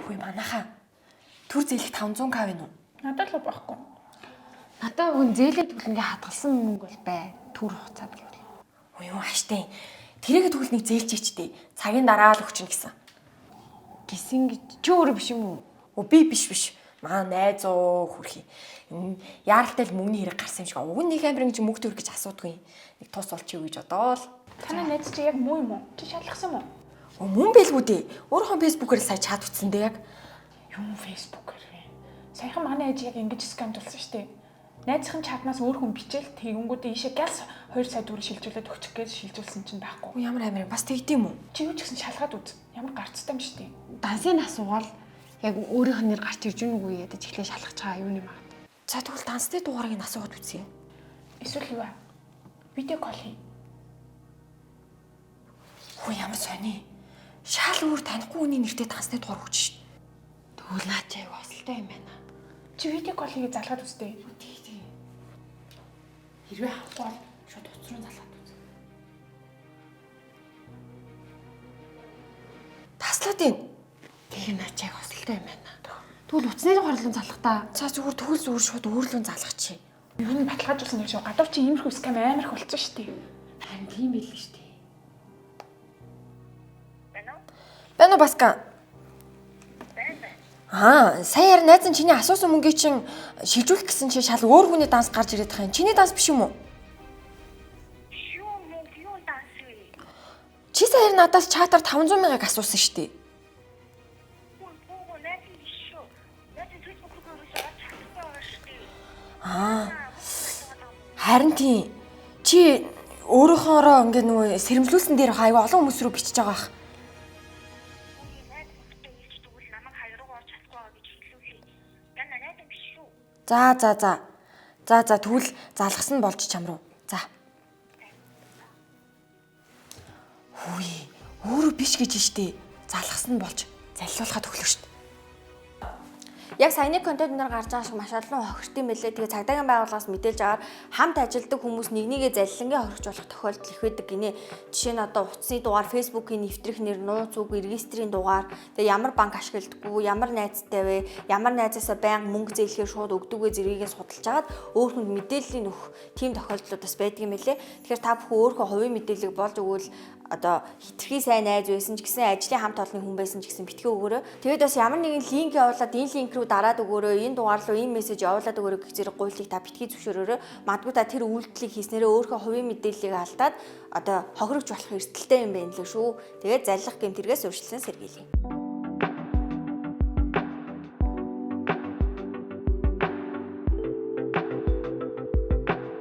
Хөөе манайхаа. Түр зээлэх 500к вэ нү? Надад л байхгүй. Надад өгөн зээлээ түлхэнгээ хадгалсан мөнгө бол бай. Түр хугацаанд гэвэл. Ой юу хааштай. Тэрийгэ тэгвэл нэг зээлчээчтэй. Цагийн дараа л өгчин гэсэн. Гисэн гэж чи өөрөө биш юм уу? Би биш. Маа найзуу хүрхий. Яаралтай л мөнгөний хэрэг гарсан юм шиг. Уг нь нэг амир ингэж мөнгө төрөх гэж асуудгүй. Нэг тус олчих юу гэж бодоол. Танай найз чи яг муу юм уу? Чи шалгасан юм уу? Мөн байлгүй дээ. Өөрийнхөө фэйсбүүкээр сая чат утсан дээ яг. Юм фэйсбүүкээр вэ? Саяхан манай ээж яг ингэж скамд болсон шүү дээ. Найзынхын чатнаас өөр хүн бичээл тэгэнгүүтээ ийшээ гялс 2 сая төгрөг шилжүүлээд өгчих гэж шилжүүлсэн чинь байхгүй. Ямар амир бас тэгдэм үү? Чи юу ч гэсэн шалгаад үз. Ямар гарцтай юм шүү дээ. Дансыг асуугаал яг өөрийнх нь нэр гарч ирж гэнэ үгүй ядаж эхлээ шалгах чагаа юу юм аа. За тэгвэл дансны дугаарыг нь асуугаад үзье. Эсвэл юу вэ? Видео кол хий. Хөө ямар сони. Шал өөр танихгүй хүний нэртэй дансны дугаар өгч шít. Тэгвэл наа чи аяга осолтой юм байна. Чи видео кол хийгээ залгаад үзтээ. Тий. Хэрвээ авахгүй бол шууд утас руу залгаад үз. Таслаад ийн. Тэгээ наа чи аяга осолтой юм байна. Тэгвэл утасны дугаарлан залах та. За зүгээр шууд өөрлөө залгах чи. Юу нэг баталгаажуулсан юм шиг гадуур чи иймэрхүү скам амар их болцсон шүү дээ. Харин тийм байл л шүү дээ. Бэнэ баска. Саяар найз нь чиний асуусан мөнгийг чинь шилжүүлэх гэсэн чи шал өөр хүний данс гарч ирээд байгаа юм. Чиний данс биш юм уу? Юу данс вэ? Чи саяар надаас чатаар 500 мянгаг асуусан шүү дээ. Харин тийм. Чи өөрийнхоороо ингээ нөгөө сэрэмжлүүлсэн дээр аюу олон хүмүүс рүү бичиж байгаа бах. За тэгвэл залгасан болж чам руу. За. Хөөе. Өөрөө биш гэж штэ. Залгасан болж заллуулахад өглөө штэ. Яг саяны контент нар гарч байгаа шиг маш олон хохирт юм байлээ. Тэгээ цагдаагийн байгууллагаас мэдээлж аваад хамт ажилдаг хүмүүс нэгнийгээ заллингийн хоригч болох тохиолдол их байдаг гинэ. Жишээ нь одоо утасны дугаар, фэйсбүүкийн нэвтрэх нэр, нууц үг, регистрийн дугаар, тэгээ ямар банк ашигладаггүй, ямар найзтай вэ, ямар найзаасаа байнга мөнгө зээлэхээр шууд өгдөгөө зэрэгээ судалж агаад өөр хүнд мэдээллийг өгөх тийм тохиолдлууд бас байдаг юм байлээ. Тэгэхээр та бүхэн өөрийнхөө хувийн мэдээллийг болж өгвөл одоо хитрхи сайн найз байсан ч гэсэн ажлын хамт олонны хүн байсан ч гэсэн битгий өгөөрэй. Тэгээд бас ямар нэгэн линк явуулаад энэ линк рүү дараад өгөөрэй. Энэ дугаар руу энэ мессеж явуулаад өгөөрэй гэх зэрэг гуйлыг та битгий зөвшөөрөөрэй. Магадгүй та тэр үйлдэлийг хийснээрээ өөрийнхөө хувийн мэдээллийг алдаад одоо хохирогч болох эрсдэлтэй юм байна лээ шүү. Тэгээд заллах гэмтэргээс урьдчилан сэргийлье.